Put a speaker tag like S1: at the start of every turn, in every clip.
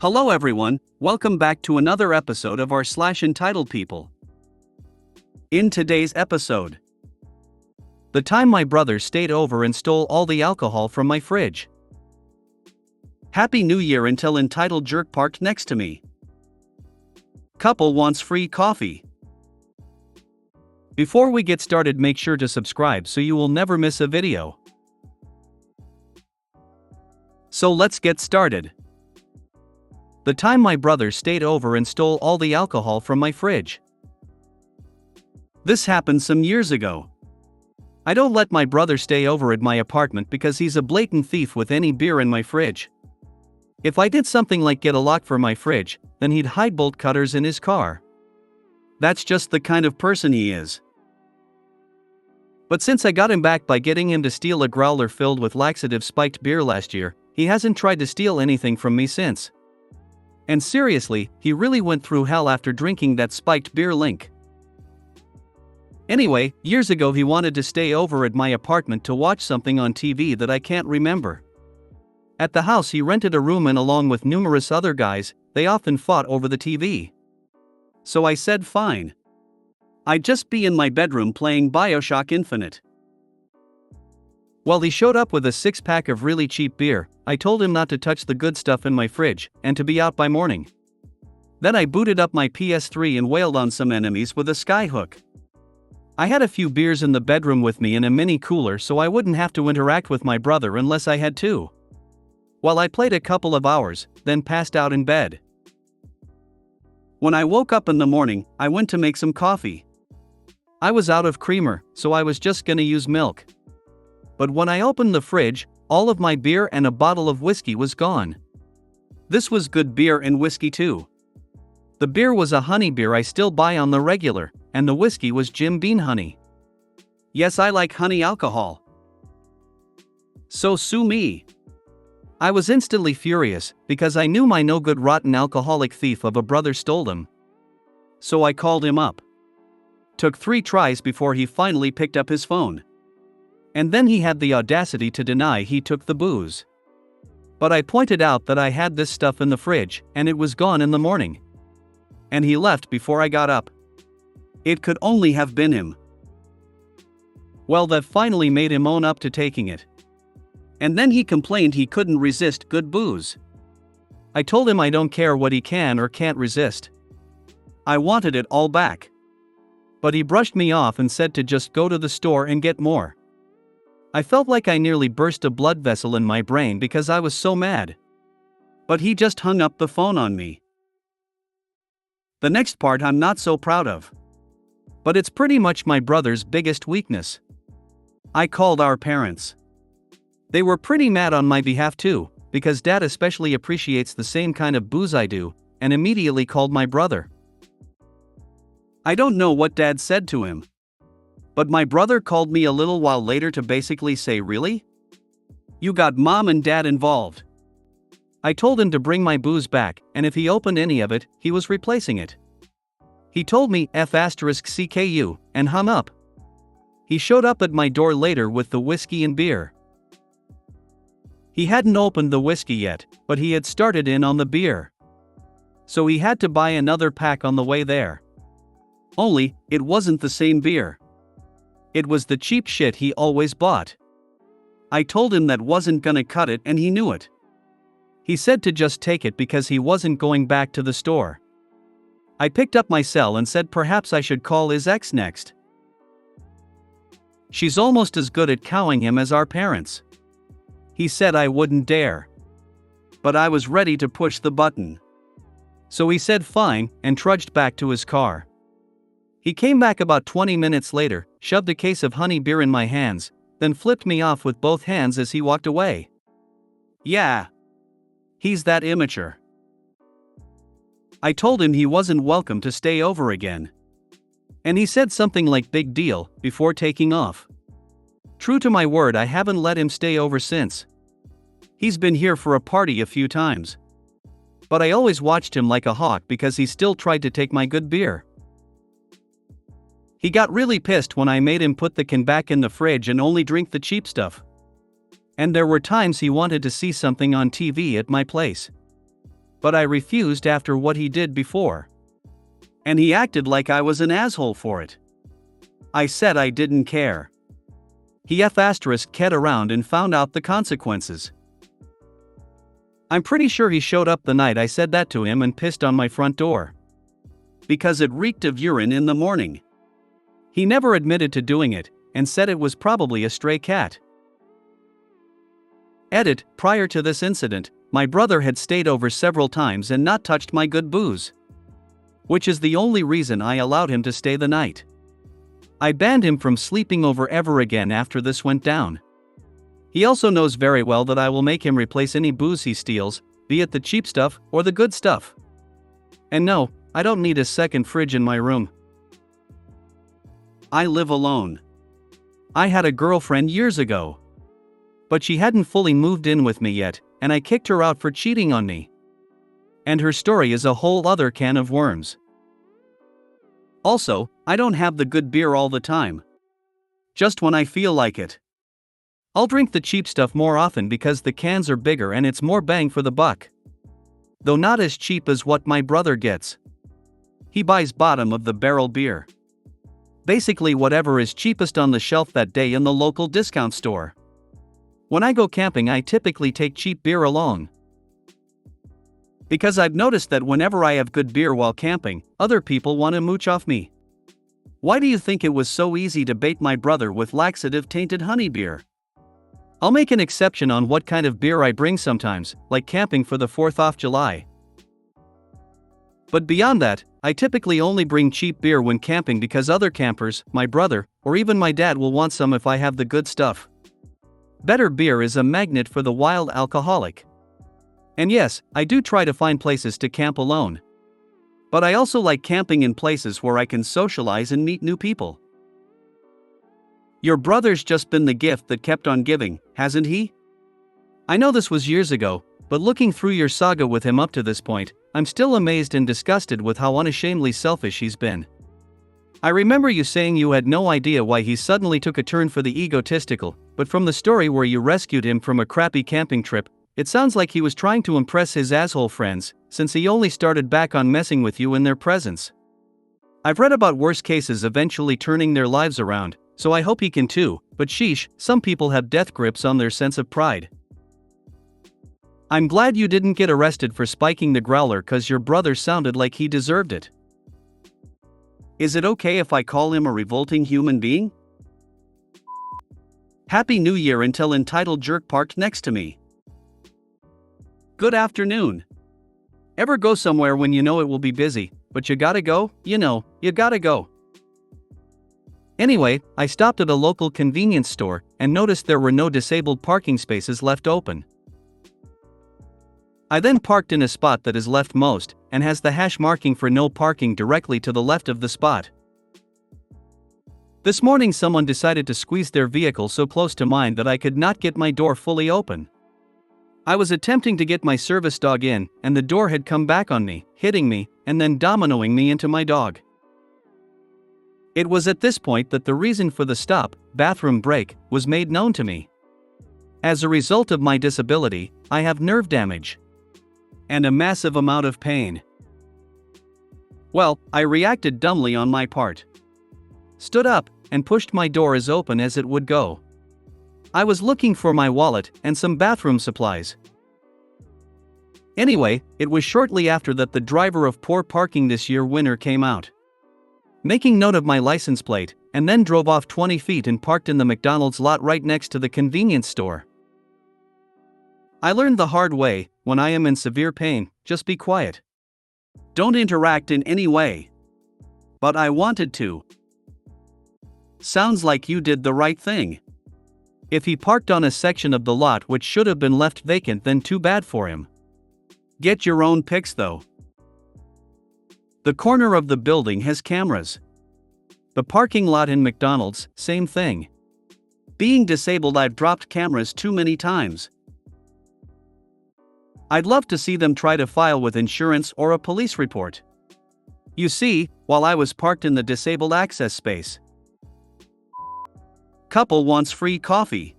S1: Hello everyone, welcome back to another episode of our entitled people. In today's episode, the time my brother stayed over and stole all the alcohol from my fridge. Happy New Year until entitled jerk parked next to me. Couple wants free coffee. Before we get started, make sure to subscribe so you will never miss a video. So let's get started. The time my brother stayed over and stole all the alcohol from my fridge. This happened some years ago. I don't let my brother stay over at my apartment because he's a blatant thief with any beer in my fridge. If I did something like get a lock for my fridge, then he'd hide bolt cutters in his car. That's just the kind of person he is. But since I got him back by getting him to steal a growler filled with laxative spiked beer last year, he hasn't tried to steal anything from me since. And seriously, he really went through hell after drinking that spiked beer link. Anyway, years ago he wanted to stay over at my apartment to watch something on TV that I can't remember. At the house he rented a room, and along with numerous other guys, they often fought over the TV. So I said fine. I'd just be in my bedroom playing BioShock Infinite. Well, he showed up with a 6-pack of really cheap beer. I told him not to touch the good stuff in my fridge, and to be out by morning. Then I booted up my PS3 and wailed on some enemies with a skyhook. I had a few beers in the bedroom with me in a mini cooler so I wouldn't have to interact with my brother unless I had to. Well, I played a couple of hours, then passed out in bed. When I woke up in the morning, I went to make some coffee. I was out of creamer, so I was just gonna use milk. But when I opened the fridge, all of my beer and a bottle of whiskey was gone. This was good beer and whiskey too. The beer was a honey beer I still buy on the regular, and the whiskey was Jim Beam honey. Yes, I like honey alcohol. So sue me. I was instantly furious, because I knew my no-good rotten alcoholic thief of a brother stole them. So I called him up. Took 3 tries before he finally picked up his phone. And then he had the audacity to deny he took the booze. But I pointed out that I had this stuff in the fridge, and it was gone in the morning. And he left before I got up. It could only have been him. Well, that finally made him own up to taking it. And then he complained he couldn't resist good booze. I told him I don't care what he can or can't resist. I wanted it all back. But he brushed me off and said to just go to the store and get more. I felt like I nearly burst a blood vessel in my brain because I was so mad. But he just hung up the phone on me. The next part I'm not so proud of. But it's pretty much my brother's biggest weakness. I called our parents. They were pretty mad on my behalf too, because Dad especially appreciates the same kind of booze I do, and immediately called my brother. I don't know what Dad said to him. But my brother called me a little while later to basically say, "Really? You got Mom and Dad involved." I told him to bring my booze back, and if he opened any of it, he was replacing it. He told me F***CKU, and hung up. He showed up at my door later with the whiskey and beer. He hadn't opened the whiskey yet, but he had started in on the beer. So he had to buy another pack on the way there. Only, it wasn't the same beer. It was the cheap shit he always bought. I told him that wasn't gonna cut it, and he knew it. He said to just take it because he wasn't going back to the store. I picked up my cell and said perhaps I should call his ex next. She's almost as good at cowing him as our parents. He said I wouldn't dare. But I was ready to push the button. So he said fine, and trudged back to his car. He came back about 20 minutes later, shoved a case of honey beer in my hands, then flipped me off with both hands as he walked away. Yeah. He's that immature. I told him he wasn't welcome to stay over again. And he said something like big deal, before taking off. True to my word, I haven't let him stay over since. He's been here for a party a few times. But I always watched him like a hawk because he still tried to take my good beer. He got really pissed when I made him put the can back in the fridge and only drink the cheap stuff. And there were times he wanted to see something on TV at my place. But I refused after what he did before. And he acted like I was an asshole for it. I said I didn't care. He kept around and found out the consequences. I'm pretty sure he showed up the night I said that to him and pissed on my front door. Because it reeked of urine in the morning. He never admitted to doing it, and said it was probably a stray cat. Edit, prior to this incident, my brother had stayed over several times and not touched my good booze. Which is the only reason I allowed him to stay the night. I banned him from sleeping over ever again after this went down. He also knows very well that I will make him replace any booze he steals, be it the cheap stuff or the good stuff. And no, I don't need a second fridge in my room. I live alone. I had a girlfriend years ago. But she hadn't fully moved in with me yet, and I kicked her out for cheating on me. And her story is a whole other can of worms. Also, I don't have the good beer all the time. Just when I feel like it. I'll drink the cheap stuff more often because the cans are bigger and it's more bang for the buck. Though not as cheap as what my brother gets. He buys bottom of the barrel beer. Basically whatever is cheapest on the shelf that day in the local discount store. When I go camping, I typically take cheap beer along. Because I've noticed that whenever I have good beer while camping, other people want to mooch off me. Why do you think it was so easy to bait my brother with laxative-tainted honey beer? I'll make an exception on what kind of beer I bring sometimes, like camping for the 4th of July. But beyond that, I typically only bring cheap beer when camping because other campers, my brother, or even my dad will want some if I have the good stuff. Better beer is a magnet for the wild alcoholic. And yes, I do try to find places to camp alone. But I also like camping in places where I can socialize and meet new people. Your brother's just been the gift that kept on giving, hasn't he? I know this was years ago, but looking through your saga with him up to this point, I'm still amazed and disgusted with how unashamedly selfish he's been. I remember you saying you had no idea why he suddenly took a turn for the egotistical, but from the story where you rescued him from a crappy camping trip, it sounds like he was trying to impress his asshole friends, since he only started back on messing with you in their presence. I've read about worse cases eventually turning their lives around, so I hope he can too, but sheesh, some people have death grips on their sense of pride. I'm glad you didn't get arrested for spiking the growler cause your brother sounded like he deserved it. Is it okay if I call him a revolting human being? Happy New Year until entitled jerk parked next to me. Good afternoon. Ever go somewhere when you know it will be busy, but you gotta go? You gotta go. Anyway, I stopped at a local convenience store and noticed there were no disabled parking spaces left open. I then parked in a spot that is leftmost and has the hash marking for no parking directly to the left of the spot. This morning someone decided to squeeze their vehicle so close to mine that I could not get my door fully open. I was attempting to get my service dog in, and the door had come back on me, hitting me, and then dominoing me into my dog. It was at this point that the reason for the stop, bathroom break, was made known to me. As a result of my disability, I have nerve damage. And a massive amount of pain. Well, I reacted dumbly on my part. Stood up, and pushed my door as open as it would go. I was looking for my wallet and some bathroom supplies. Anyway, it was shortly after that the driver of poor parking this year winner came out. Making note of my license plate, and then drove off 20 feet and parked in the McDonald's lot right next to the convenience store. I learned the hard way, when I am in severe pain, just be quiet. Don't interact in any way. But I wanted to. Sounds like you did the right thing. If he parked on a section of the lot which should have been left vacant, then too bad for him. Get your own pics though. The corner of the building has cameras. The parking lot in McDonald's, same thing. Being disabled, I've dropped cameras too many times. I'd love to see them try to file with insurance or a police report. You see, while I was parked in the disabled access space. Couple wants free coffee.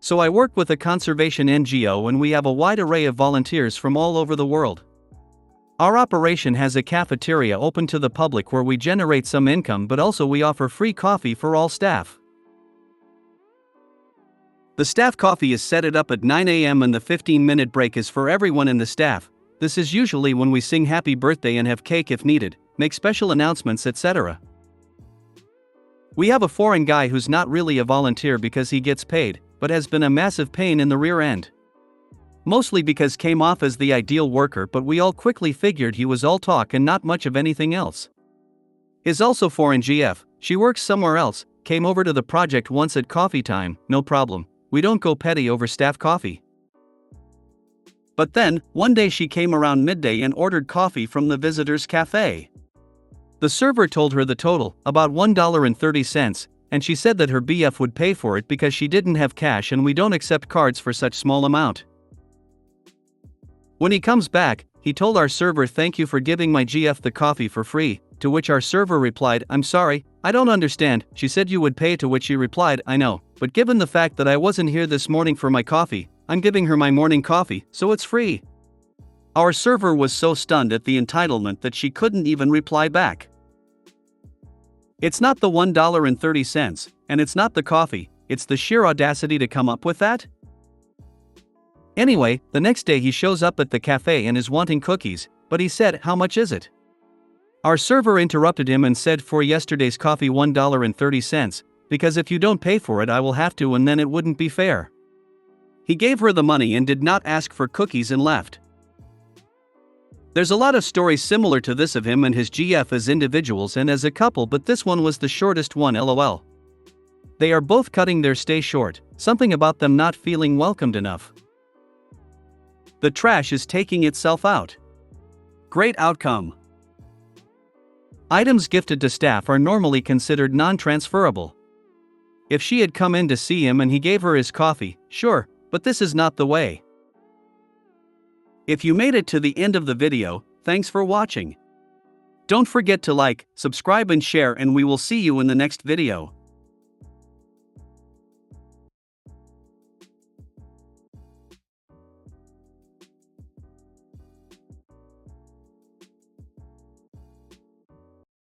S1: So I work with a conservation NGO and we have a wide array of volunteers from all over the world. Our operation has a cafeteria open to the public where we generate some income, but also we offer free coffee for all staff. The staff coffee is set up at 9 a.m. and the 15-minute break is for everyone in the staff. This is usually when we sing happy birthday and have cake if needed, make special announcements, etc. We have a foreign guy who's not really a volunteer because he gets paid, but has been a massive pain in the rear end. Mostly because came off as the ideal worker, but we all quickly figured he was all talk and not much of anything else. Is also foreign GF, she works somewhere else, came over to the project once at coffee time, no problem, we don't go petty over staff coffee. But then, one day she came around midday and ordered coffee from the visitors' cafe. The server told her the total, about $1.30, and she said that her BF would pay for it because she didn't have cash and we don't accept cards for such small amount. When he comes back, he told our server, "Thank you for giving my GF the coffee for free," to which our server replied, "I'm sorry, I don't understand, she said you would pay," to which he replied, "I know, but given the fact that I wasn't here this morning for my coffee, I'm giving her my morning coffee, so it's free." Our server was so stunned at the entitlement that she couldn't even reply back. It's not the $1.30, and it's not the coffee, it's the sheer audacity to come up with that. Anyway, the next day he shows up at the cafe and is wanting cookies, but he said, "How much is it?" Our server interrupted him and said, "For yesterday's coffee $1.30, because if you don't pay for it I will have to, and then it wouldn't be fair." He gave her the money and did not ask for cookies and left. There's a lot of stories similar to this of him and his GF as individuals and as a couple, but this one was the shortest one, lol. They are both cutting their stay short, something about them not feeling welcomed enough. The trash is taking itself out. Great outcome. Items gifted to staff are normally considered non-transferable. If she had come in to see him and he gave her his coffee, sure, but this is not the way. If you made it to the end of the video, thanks for watching. Don't forget to like, subscribe and share, and we will see you in the next video.